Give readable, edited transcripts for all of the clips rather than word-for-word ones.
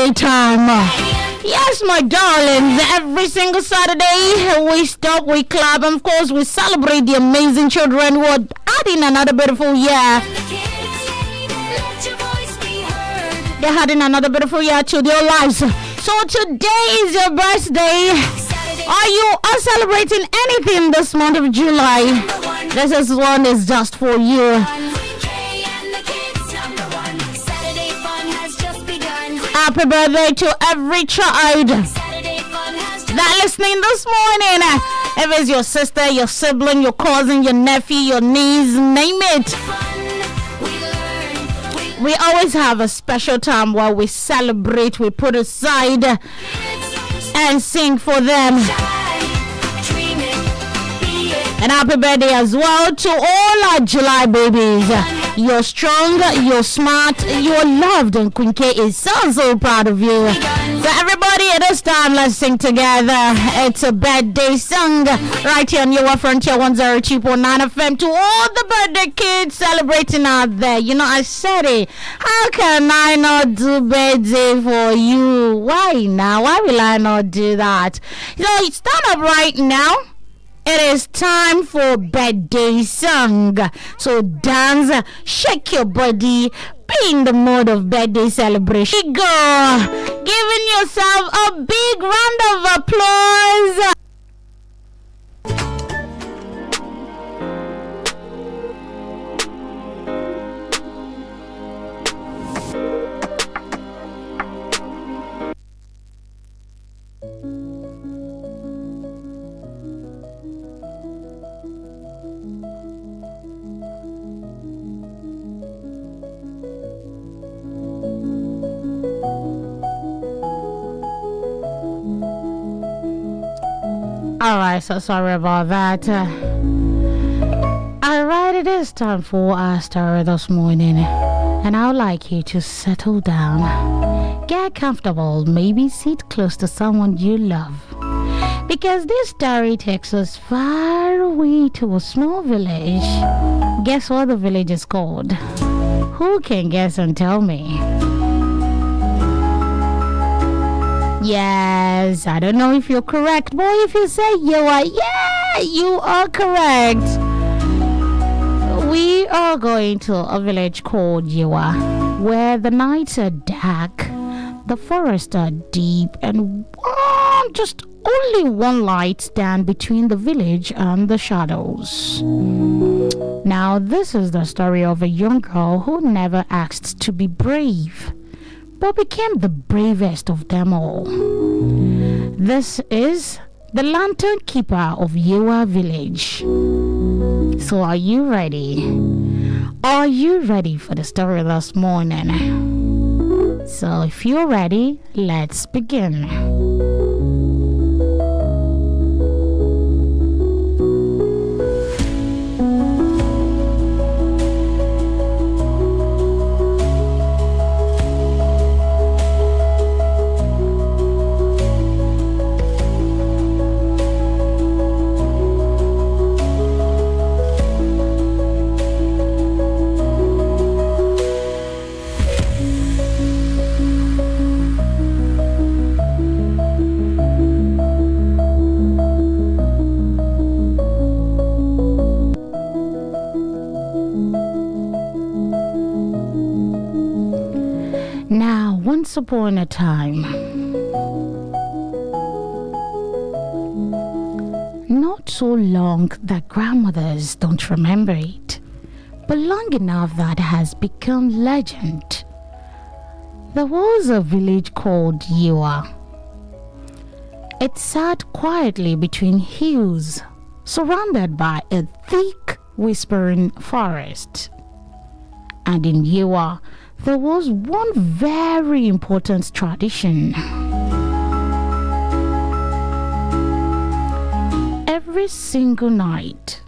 birthday time. Yes, my darlings, every single Saturday we stop, we clap, and of course we celebrate the amazing children who are adding another beautiful year. They're adding another beautiful year to their lives. So today is your birthday. Are you celebrating anything this month of July? This one is just for you. Happy birthday to every child that listening this morning. If it's your sister, your sibling, your cousin, your nephew, your niece, name it. We always have a special time where we celebrate, we put aside and sing for them. And happy birthday as well to all our July babies. You're strong, you're smart, you're loved, and Queen K is so proud of you. So everybody at this time, let's sing together. It's a birthday song right here on your Frontier 102.9 FM. To all the birthday kids celebrating out there, you know, I said it. How can I not do birthday for you? Why now? Why will I not do that? So stand up right now. It is time for birthday song. So dance, shake your body, be in the mood of birthday celebration. Go, giving yourself a big round of applause. Alright, so sorry about that. Alright, it is time for our story this morning. And I would like you to settle down. Get comfortable, maybe sit close to someone you love. Because this story takes us far away to a small village. Guess what the village is called? Who can guess and tell me? Yes, I don't know if you're correct, but if you say you are, yeah, you are correct. We are going to a village called Yewa, where the nights are dark, the forests are deep, and just only one light stands between the village and the shadows. Now, this is the story of a young girl who never asked to be brave, but became the bravest of them all. This is the lantern keeper of Yewa village. So are you ready? Are you ready for the story this morning? So if you're ready, let's begin. Now, once upon a time, not so long that grandmothers don't remember it, but long enough that has become legend, there was a village called Yewa. It sat quietly between hills, surrounded by a thick, whispering forest. And in Yewa, there was one very important tradition. Every single night,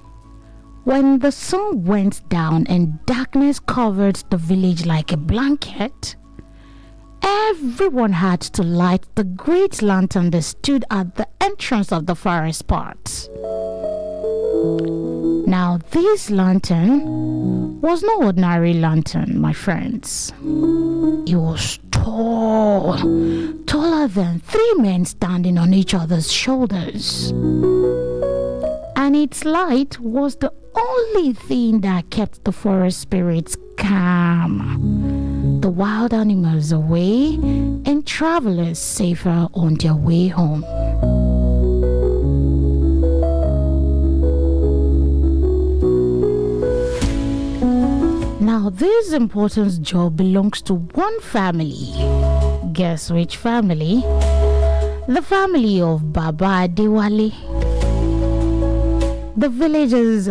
when the sun went down and darkness covered the village like a blanket, everyone had to light the great lantern that stood at the entrance of the forest part. Now, this lantern was no ordinary lantern, my friends. It was tall tall, taller than 3 men standing on each other's shoulders. And its light was the only thing that kept the forest spirits calm, the wild animals away, and travelers safer on their way home. Now, this important job belongs to one family. Guess which family? The family of Baba Adewale. The village's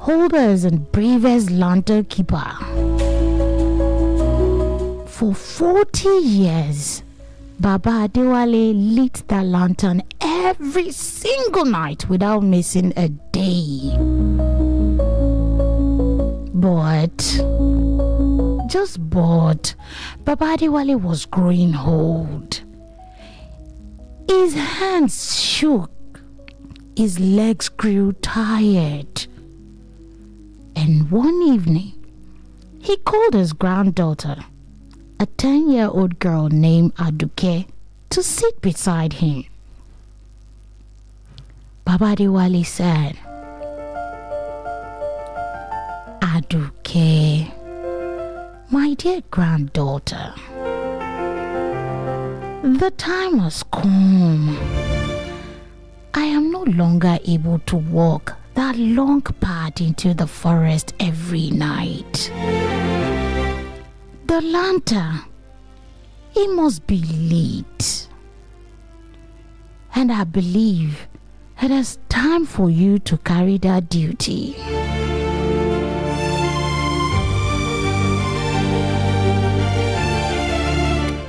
oldest and bravest lantern keeper. For 40 years, Baba Adewale lit that lantern every single night without missing a day. But Baba Adewale was growing old. His hands shook. His legs grew tired. And one evening, he called his granddaughter, a 10-year-old girl named Aduke, to sit beside him. Baba Adewale said, "Aduke, my dear granddaughter, the time has come. I am no longer able to walk that long path into the forest every night. The lantern, it must be lit. And I believe it is time for you to carry that duty."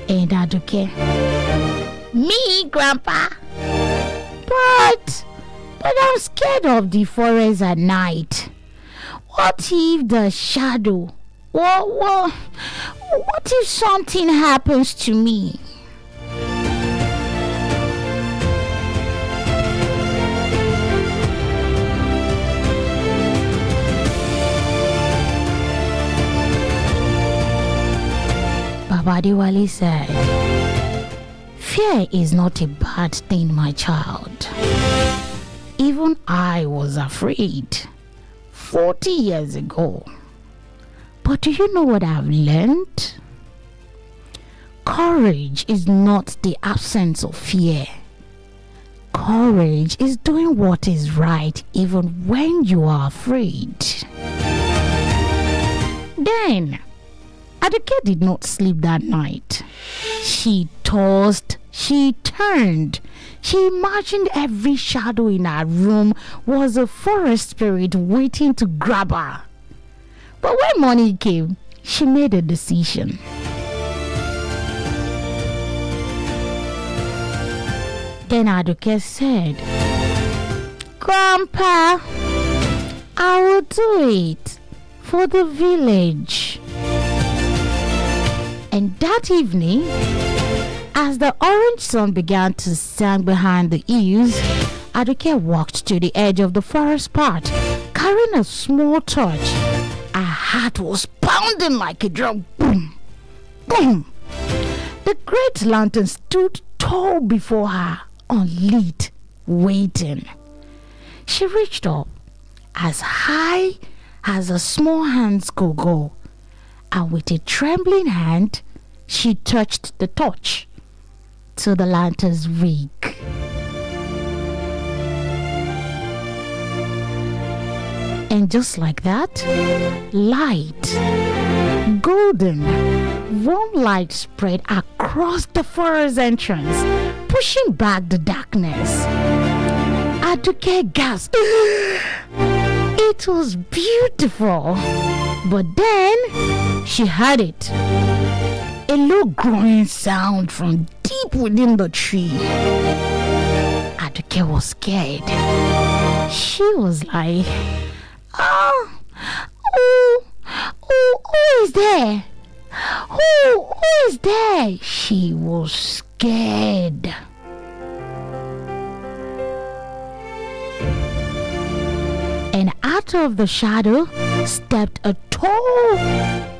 And Aduke, "Me, Grandpa? But I'm scared of the forest at night. What if the shadow? What if something happens to me?" Baba Adewale said, "Fear is not a bad thing, my child. Even I was afraid 40 years ago. But do you know what I've learned? Courage is not the absence of fear. Courage is doing what is right even when you are afraid." Then, Aduke did not sleep that night. She tossed, she turned. She imagined every shadow in her room was a forest spirit waiting to grab her. But when morning came, she made a decision. Then Aduke said, "Grandpa, I will do it for the village." And that evening, as the orange sun began to sink behind the hills, Aduke walked to the edge of the forest path, carrying a small torch. Her heart was pounding like a drum. Boom! Boom! The great lantern stood tall before her, unlit, waiting. She reached up as high as her small hands could go, and with a trembling hand, she touched the torch to the lantern's wick. And just like that, light, golden, warm light spread across the forest entrance, pushing back the darkness. Aduke gasped. It was beautiful. But then she heard it. A low growing sound from deep within the tree. Aduke was scared. She was like, who is there? Who is there? She was scared. And out of the shadow stepped a tall,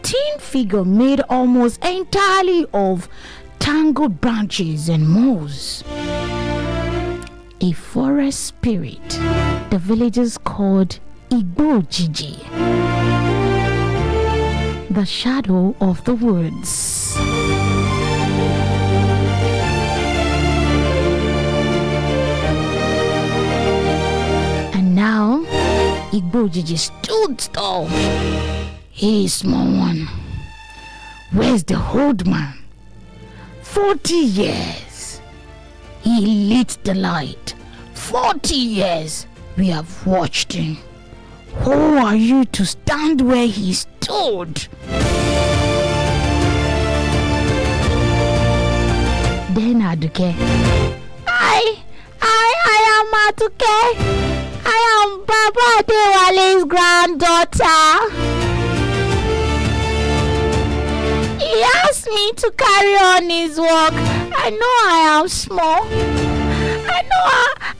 thin figure made almost entirely of tangled branches and moss. A forest spirit the villagers called Igbo-jiji, the shadow of the woods. And now Igbo-jiji stood tall. Hey, small one, where's the old man? 40 years he lit the light. 40 years we have watched him. Who are you to stand where he stood? Then Aduke, I am Aduke. I am Baba Adewale's granddaughter. He asked me to carry on his work. I know I am small.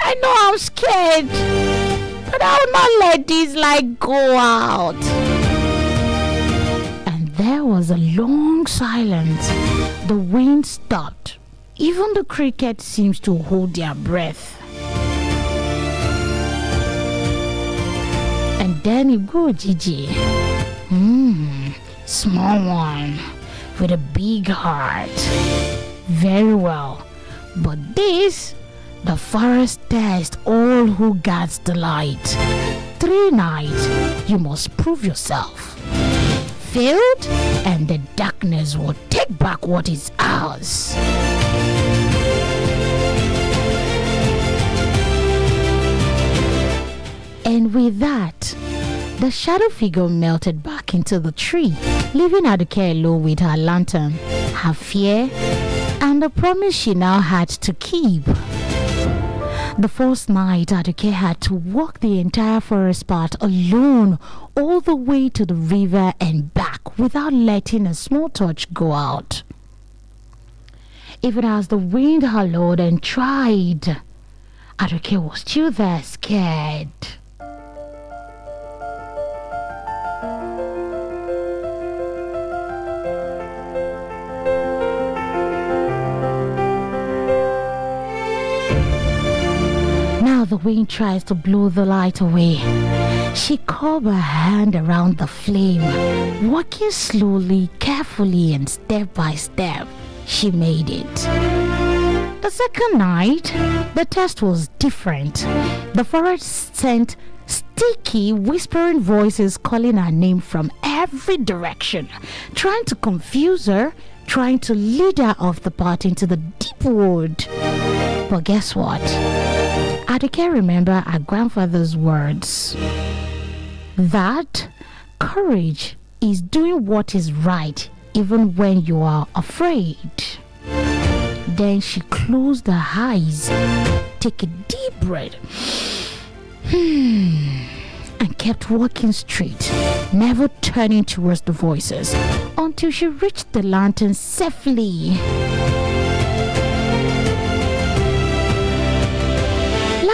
I know I'm scared. But I will not let this light go out. And there was a long silence. The wind stopped. Even the crickets seemed to hold their breath. And then Igbo-jiji, small one with a big heart. Very well. But this, the forest test all who guards the light. 3 nights, you must prove yourself. Failed, and the darkness will take back what is ours. And with that, the shadow figure melted back into the tree, leaving Aduke alone with her lantern, her fear, and the promise she now had to keep. The first night, Aduke had to walk the entire forest path alone, all the way to the river and back, without letting a small torch go out. Even as the wind howled and tried, Aduke was still there, scared. The wind tries to blow the light away. She curved her hand around the flame, walking slowly, carefully, and step by step. She made it. The second night, the test was different. The forest sent sticky, whispering voices calling her name from every direction, trying to confuse her, trying to lead her off the path into the deep wood. But guess what? Aduke remembered her grandfather's words that courage is doing what is right even when you are afraid. Then she closed her eyes, took a deep breath, and kept walking straight, never turning towards the voices until she reached the lantern safely.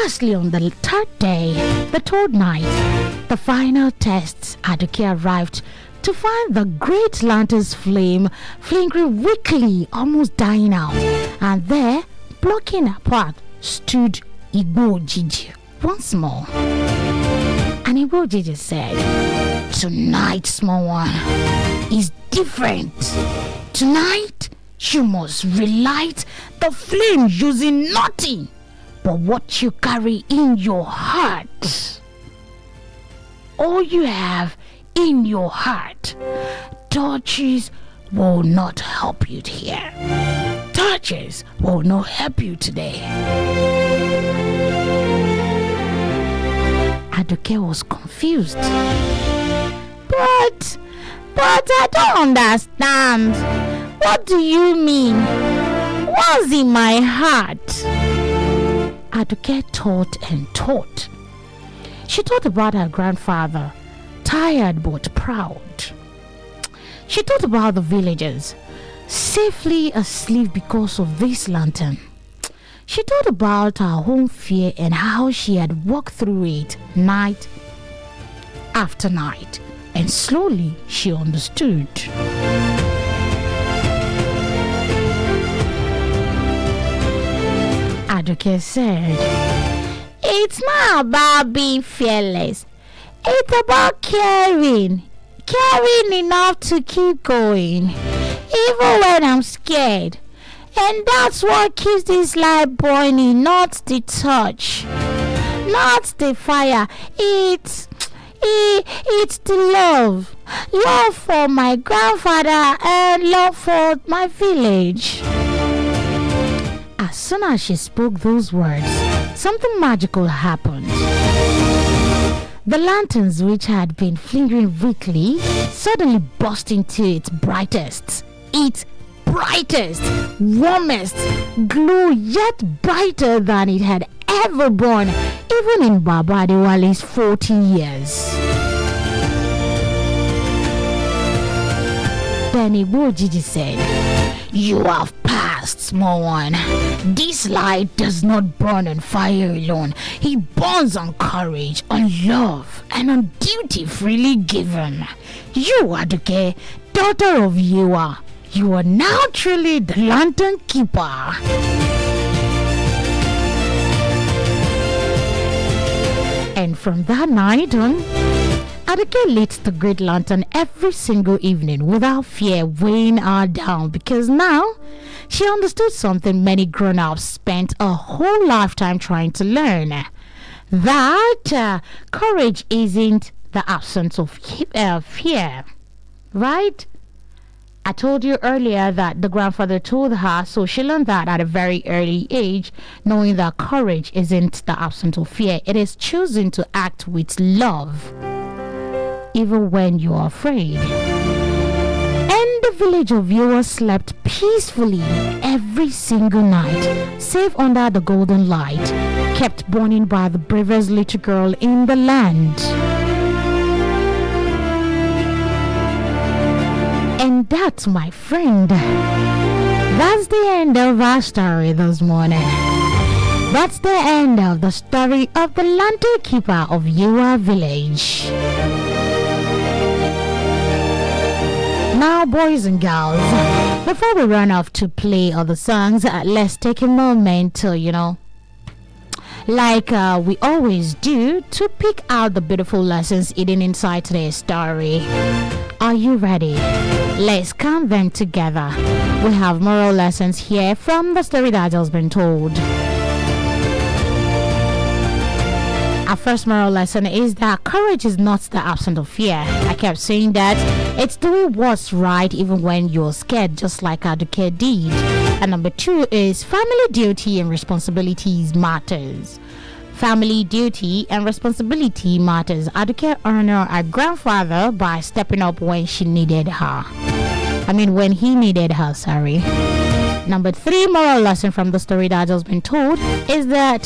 Lastly, on the third day, the third night, the final tests, Aduke arrived to find the great lantern's flame flickering weakly, almost dying out. And there, blocking her path, stood Igbo-jiji once more. And Igbo-jiji said, "Tonight, small one, is different. Tonight, you must relight the flame using nothing but what you carry in your heart. All you have in your heart. Torches will not help you here. Torches will not help you today." Aduke was confused. But I don't understand. What do you mean? What's in my heart? Aduke thought and thought. She thought about her grandfather, tired but proud. She thought about the villagers, safely asleep because of this lantern. She thought about her own fear and how she had walked through it night after night, and slowly she understood. Aduke said, it's not about being fearless. It's about caring. Caring enough to keep going, even when I'm scared. And that's what keeps this light burning, not the touch, not the fire. It's the love. Love for my grandfather and love for my village. As soon as she spoke those words, something magical happened. The lanterns, which had been flickering weakly, suddenly burst into its brightest, warmest glow, yet brighter than it had ever burned, even in Baba Adewale's 40 years. Then Igbojiji said, you have passed, small one. This light does not burn on fire alone. It burns on courage, on love, and on duty freely given. You, Aduke, daughter of Yua, you are now truly the lantern keeper. And from that night on, Aduke lit the great lantern every single evening without fear weighing her down, because now she understood something many grown-ups spent a whole lifetime trying to learn. That courage isn't the absence of fear, right? I told you earlier that the grandfather told her, so she learned that at a very early age, knowing that courage isn't the absence of fear. It is choosing to act with love, even when you are afraid. And the village of viewers slept peacefully every single night, safe under the golden light, kept burning by the bravest little girl in the land. And that, my friend, that's the end of our story this morning. That's the end of the story of the lantern keeper of your village. Now, boys and girls, before we run off to play other songs, let's take a moment to, like we always do, to pick out the beautiful lessons hidden inside today's story. Are you ready? Let's count them together. We have moral lessons here from the story that has been told. Our first moral lesson is that courage is not the absence of fear. I kept saying that. It's doing what's right even when you're scared, just like Aduke did. And number 2 is family duty and responsibilities matters. Family duty and responsibility matters. Aduke honored her grandfather by stepping up when she needed her. When he needed her, sorry. Number 3 moral lesson from the story that has been told is that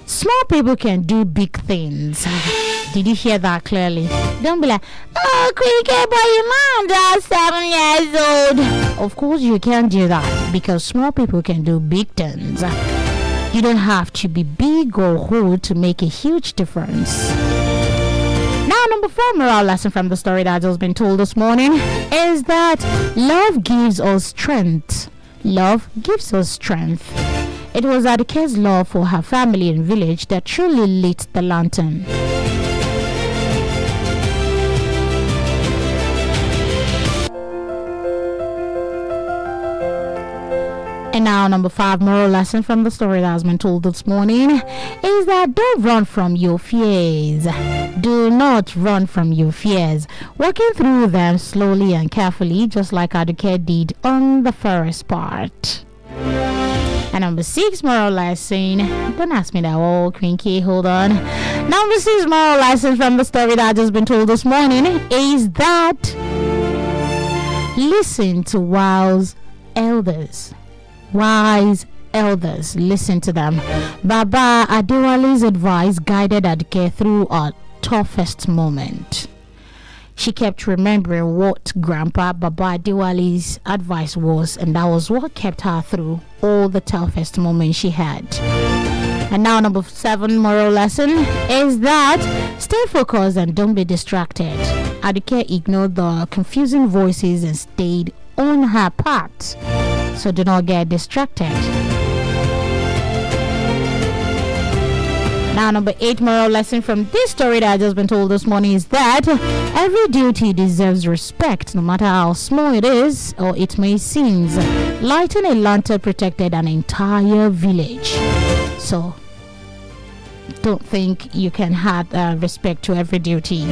small people can do big things. Did you hear that clearly? Don't be like, oh, Cricket, but your mom just 7 years old. Of course you can't do that, because small people can do big things. You don't have to be big or old to make a huge difference. Now, number 4 moral lesson from the story that has been told this morning is that love gives us strength. Love gives us strength. It was Aduke's love for her family and village that truly lit the lantern. And now, number 5 moral lesson from the story that has been told this morning is that don't run from your fears. Do not run from your fears. Working through them slowly and carefully, just like Aduke did on the first part. And number 6 moral lesson, don't ask me that, oh, Quinky, hold on. Number 6 moral lesson from the story that has just been told this morning is that listen to wise elders. Wise elders, listen to them. Baba Adewale's advice guided Aduke through our toughest moment. She kept remembering what Grandpa Baba Adewale's advice was, and that was what kept her through all the toughest moments she had. And now, number 7 moral lesson is that stay focused and don't be distracted. Aduke ignored the confusing voices and stayed on her path. So do not get distracted. Now, number 8 moral lesson from this story that I just been told this morning is that every duty deserves respect, no matter how small it is or it may seem. Lighting a lantern protected an entire village. So, don't think you can have respect to every duty.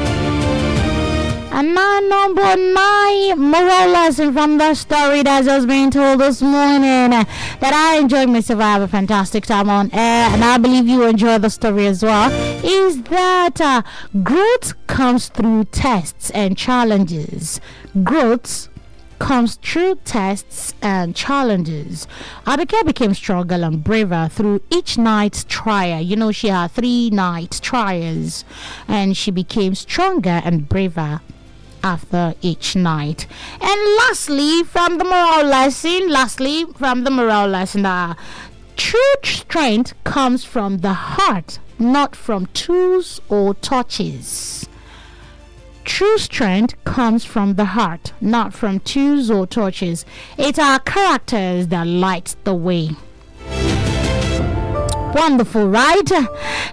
And now, number 9 moral lesson from the story that's just been told this morning that I enjoyed myself. I have a fantastic time on air, and I believe you enjoy the story as well. Is that growth comes through tests and challenges. Growth comes through tests and challenges. Aduke became stronger and braver through each night's trial. You know, she had 3 night trials, and she became stronger and braver after each night. And lastly, from the moral lesson, true strength comes from the heart, not from tools or touches. True strength comes from the heart, not from tools or touches. It's our characters that light the way. Wonderful, right?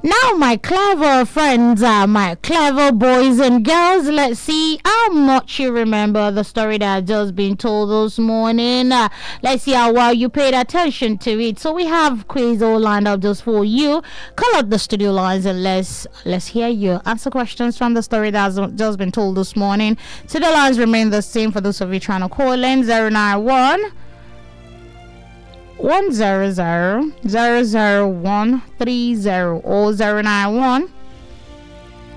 Now, my clever friends, my clever boys and girls, let's see how much you remember the story that had just been told this morning. Let's see how well you paid attention to it. So we have quiz all lined up just for you. Call up the studio lines and let's hear you answer questions from the story that has just been told this morning. So the lines remain the same for those of you trying to call in. 091 100 00130 or 091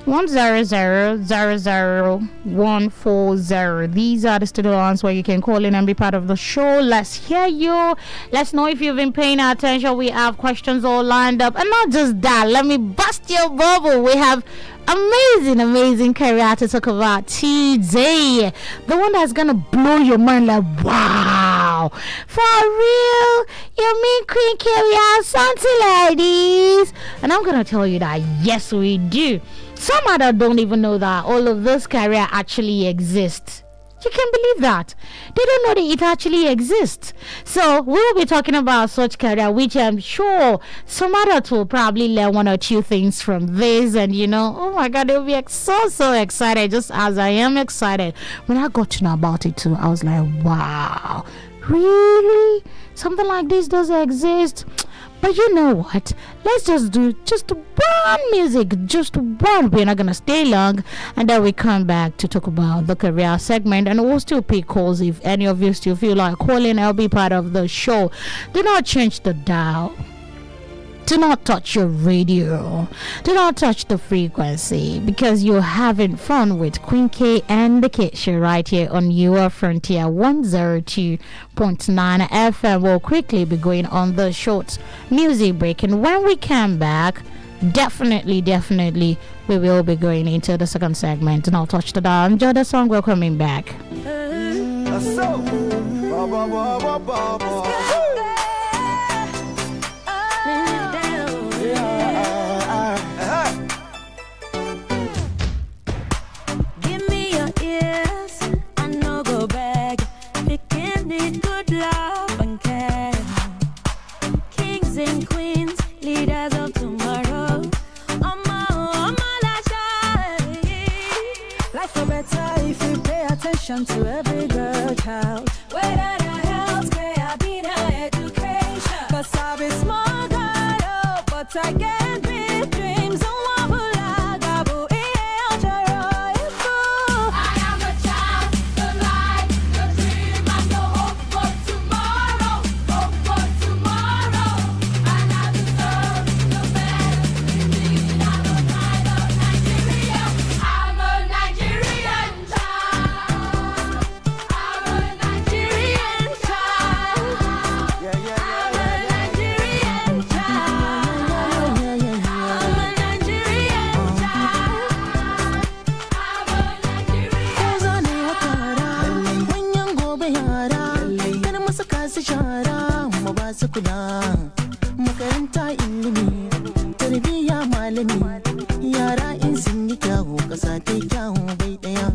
100 00140. These are the studio lines where you can call in and be part of the show. Let's hear you. Let's know if you've been paying attention. We have questions all lined up, and not just that, let me bust your bubble. We have amazing career to talk about today. The one that's gonna blow your mind, like, wow, for real, you mean Queen Carrier, something like this? And I'm gonna tell you that yes, we do. Some others don't even know that all of this career actually exists. You can believe that. They don't know that it actually exists. So we'll be talking about such career, which I'm sure some others will probably learn 1 or 2 things from this. And you know, oh my God, they'll be so excited, just as I am excited. When I got to know about it too, I was like, wow, really? Something like this does exist? But you know what? Let's just do just one music, just one. We're not gonna stay long, and then we come back to talk about the career segment, and we'll still pick calls if any of you still feel like calling. I'll be part of the show. Do not change the dial. Do not touch your radio. Do not touch the frequency, because you're having fun with Queen K and the Kid Show right here on your Frontier 102.9 FM. We'll quickly be going on the short music break, and when we come back, definitely we will be going into the second segment. And I'll touch the dial. Enjoy the song. We're coming back. To every girl child, whether the health care, be the education. Cause I've been small girl, oh, but I get big dreams. I am a child, the light, the dream, and the hope for tomorrow. Hope for tomorrow. And I deserve the best. Indeed, I'm a pride of Nigeria. I'm a Nigerian child. Makaranta ilimi, tarbiyya malami, yara in sun yi kyawu, ƙasa ta kyawu bai ɗaya.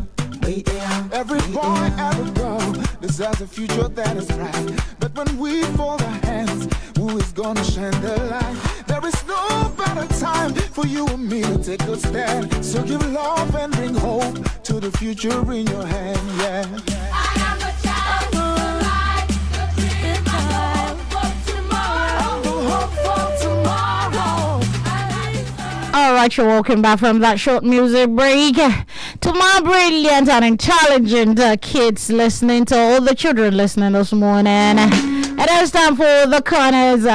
Every boy, every girl deserves a future that is bright. But when we fold our hands, who is gonna shine the light? There is no better time for you and me to take a stand. So give love and bring hope to the future in your hand, yeah. I am a child, the light, the dream, and the hope for tomorrow. The hope for tomorrow. All right, you're welcome back from that short music break. To my brilliant and intelligent kids listening, to all the children listening this morning. It is time for the corner's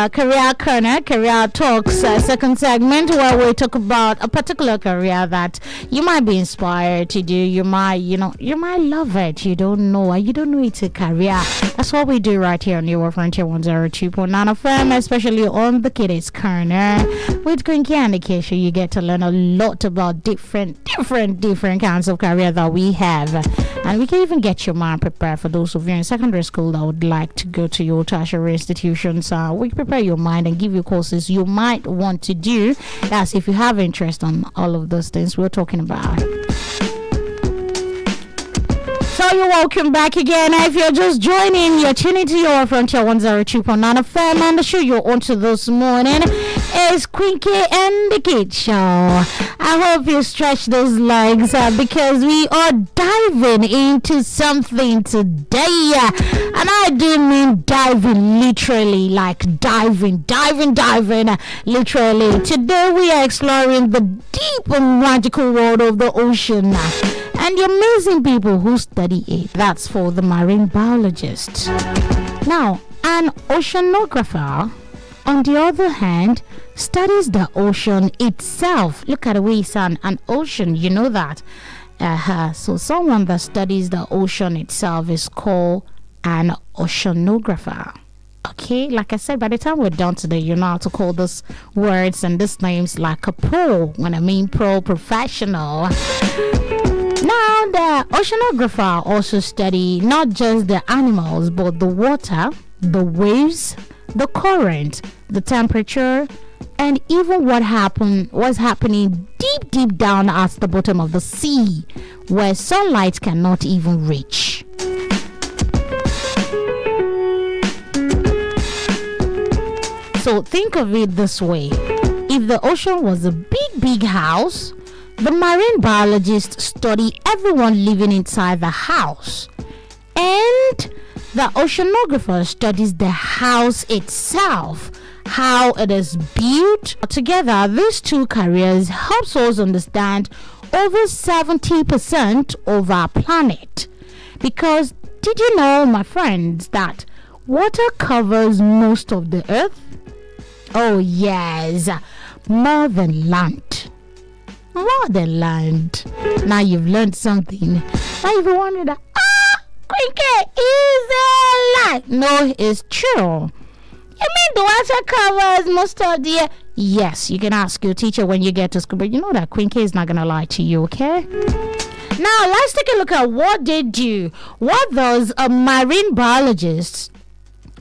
career talks, second segment, where we talk about a particular career that you might be inspired to do. You might love it. You don't know it's a career. That's what we do right here on your Frontier 102.9 FM, especially on the Kiddies Corner. With Quinky and Acacia, you get to learn a lot about different kinds of career that we have. And we can even get your mind prepared for those of you in secondary school that would like to go to your tertiary institutions. We prepare your mind and give you courses you might want to do. That's if you have interest on all of those things we're talking about. So you're welcome back again. If you're just joining, you're tuning to your Frontier 102.9 FM, and the show you're on to this morning is Quinky and the Kid Show. I hope you stretch those legs because we are diving into something today. And I do mean diving literally, like diving literally. Today we are exploring the deep and magical world of the ocean and the amazing people who study it. That's for the marine biologist. Now, an oceanographer, on the other hand, studies the ocean itself. Look at the way it's an ocean, you know that. So someone that studies the ocean itself is called an oceanographer. Okay, like I said, by the time we're done today, you know how to call these words and these names like a pro. When I mean pro, professional. Now, the oceanographer also study not just the animals, but the water, the waves, the current, the temperature, and even what's happening deep down at the bottom of the sea, where sunlight cannot even reach. So think of it this way. If the ocean was a big house, the marine biologists study everyone living inside the house. And the oceanographer studies the house itself, how it is built. Together, these two careers helps us understand over 70% of our planet. Because did you know, my friends, that water covers most of the earth? Oh yes, more than land. More than land. Now you've learned something. Now you've wondered, Quinky, is a lie? No, it's true. You mean the water covers most of the... Yes, you can ask your teacher when you get to school, but you know that Quinky is not going to lie to you, okay? Now, let's take a look at what they do. What does a marine biologist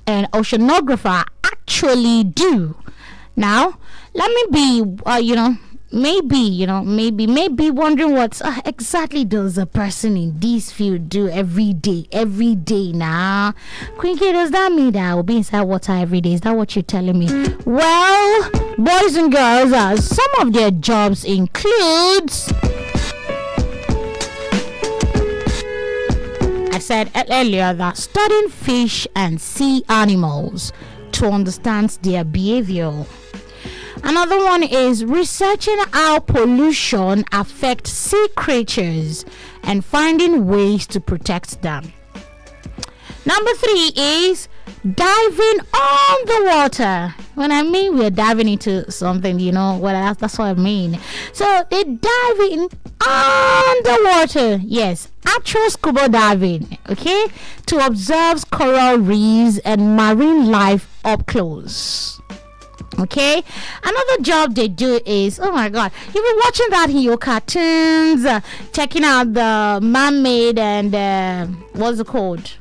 and oceanographer actually do? Now, let me be, maybe wondering what exactly does a person in this field do every day now. Quinky, does that mean that I will be inside water every day? Is that what you're telling me? Well, boys and girls, some of their jobs includes... I said earlier that studying fish and sea animals to understand their behavior. Another one is researching how pollution affects sea creatures and finding ways to protect them. Number 3 is diving on the water. When I mean we're diving into something, that's what I mean. So they diving on the water. Yes, actual scuba diving, okay? To observe coral reefs and marine life up close. Okay, another job they do is, oh my god, you've been watching that in your cartoons, checking out the mermaid and what's it called?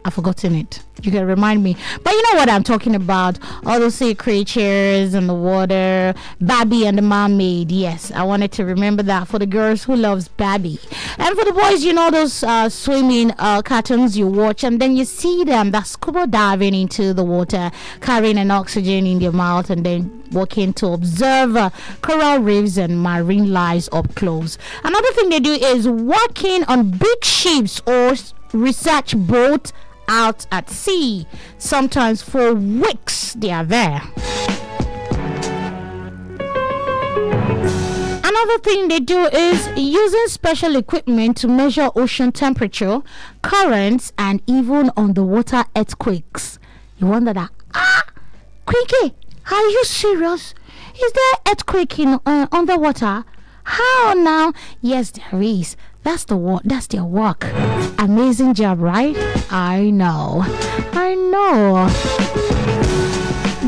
I've forgotten it. You can remind me. But you know what I'm talking about. All those sea creatures in the water. Barbie and the Mermaid. Yes, I wanted to remember that for the girls who loves Barbie. And for the boys, you know those swimming cartoons you watch and then you see them that scuba diving into the water, carrying an oxygen in their mouth and then walking to observe coral reefs and marine lives up close. Another thing they do is working on big ships or research boats out at sea. Sometimes for weeks they are there. Another thing they do is using special equipment to measure ocean temperature, currents, and even underwater earthquakes. You wonder that, Quinky, are you serious? Is there earthquake in underwater? How now? Yes, there is. That's their work. Amazing job, right? I know.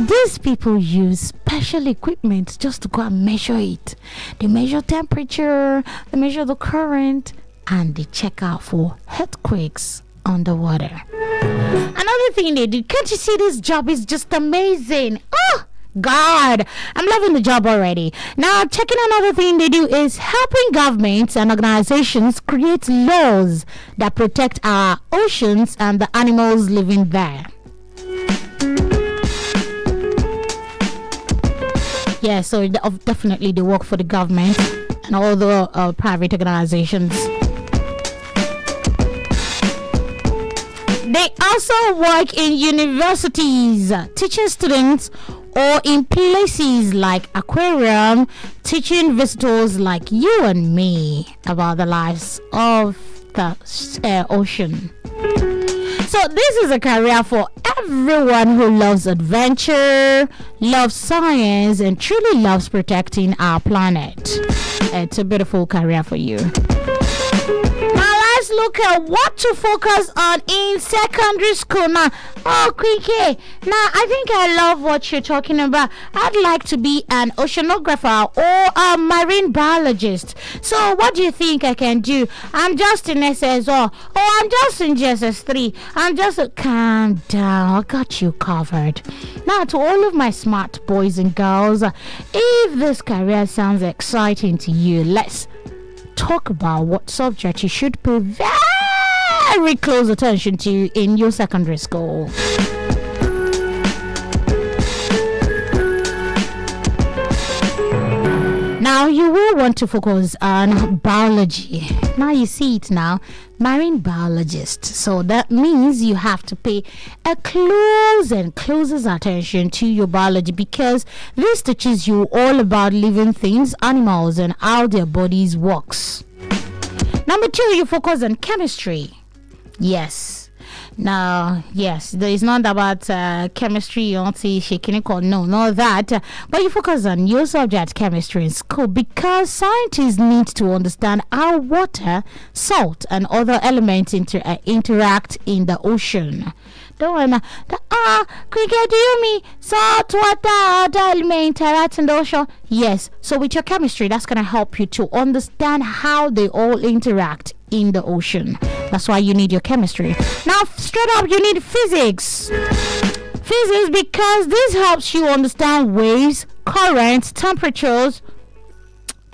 These people use special equipment just to go and measure it. They measure temperature, they measure the current, and they check out for earthquakes underwater. Another thing they do, can't you see this job is just amazing? Oh! God, I'm loving the job already. Now, checking another thing they do is helping governments and organizations create laws that protect our oceans and the animals living there. Yeah, so definitely they work for the government and all the private organizations. They also work in universities, teaching students, or in places like aquarium, teaching visitors like you and me about the lives of the ocean. So this is a career for everyone who loves adventure, loves science, and truly loves protecting our planet. It's a beautiful career for you. Let's look at what to focus on in secondary school now. Oh, Quinky, now I think I love what you're talking about. I'd like to be an oceanographer or a marine biologist. So what do you think I can do? I'm just in SSO. Oh, I'm just in GSS3. I'm just calm down. I got you covered. Now, to all of my smart boys and girls, if this career sounds exciting to you, let's talk about what subject you should pay very close attention to in your secondary school. Now you will want to focus on biology. Now you see it now, marine biologist. So that means you have to pay a closest attention to your biology, because this teaches you all about living things, animals, and how their bodies works. Number 2, you focus on chemistry. Yes. Now, yes, it's not about chemistry, you want to see shaking it, no, not that. But you focus on your subject, chemistry, in school, because scientists need to understand how water, salt, and other elements interact in the ocean. Don't wanna, cricket, do you mean salt, water, other elements interact in the ocean? Yes, so with your chemistry, that's going to help you to understand how they all interact in the ocean. That's why you need your chemistry. Now, straight up, you need physics. Physics, because this helps you understand waves, currents, temperatures,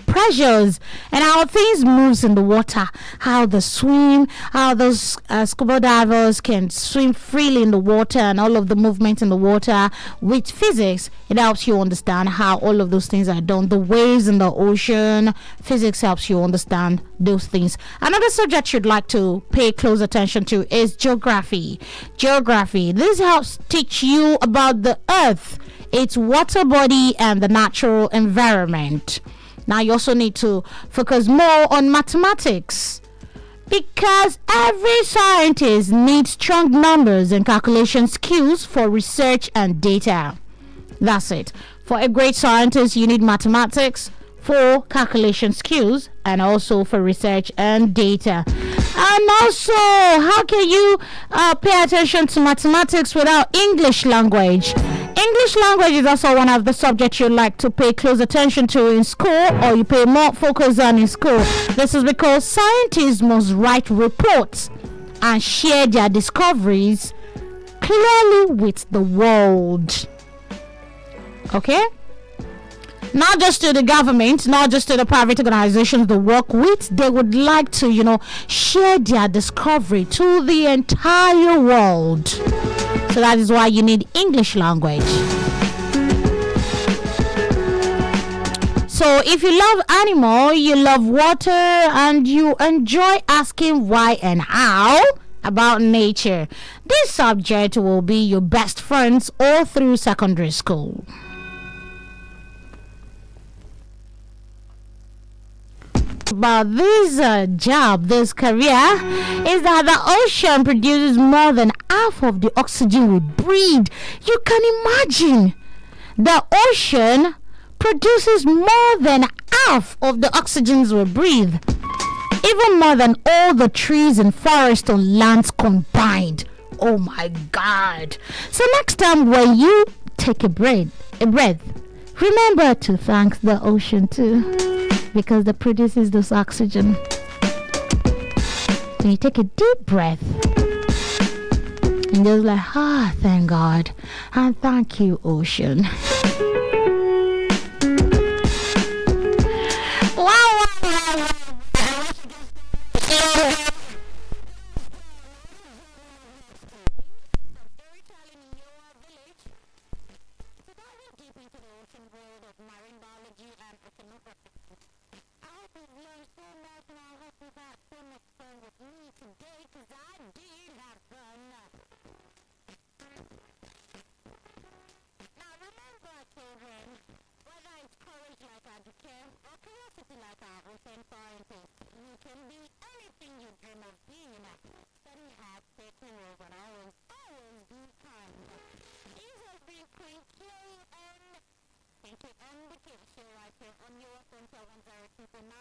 pressures, and how things moves in the water, how they swim, how those scuba divers can swim freely in the water, and all of the movement in the water. With physics, it helps you understand how all of those things are done, the waves in the ocean. Physics helps you understand those things. Another subject you'd like to pay close attention to is geography. This helps teach you about the earth, its water body, and the natural environment. Now you also need to focus more on mathematics, because every scientist needs strong numbers and calculation skills for research and data. That's it. For a great scientist, you need mathematics, for calculation skills, and also for research and data. And also, how can you pay attention to mathematics without English language? English language is also one of the subjects you like to pay close attention to in school, or you pay more focus on in school. This is because scientists must write reports and share their discoveries clearly with the world. Okay? Not just to the government, not just to the private organizations they work with, they would like to, share their discovery to the entire world. So that is why you need English language. So if you love animal, you love water, and you enjoy asking why and how about nature, this subject will be your best friends all through secondary school. About this job, this career, is that the ocean produces more than half of the oxygen we breathe. You can imagine the ocean produces more than half of the oxygens we breathe, even more than all the trees and forests on lands combined. Oh my God. So next time when you take a breath, remember to thank the ocean too, because it produces this oxygen. When you take a deep breath and just like, thank God and thank you, ocean. Thank you, and the kids show right here on your phone 702 9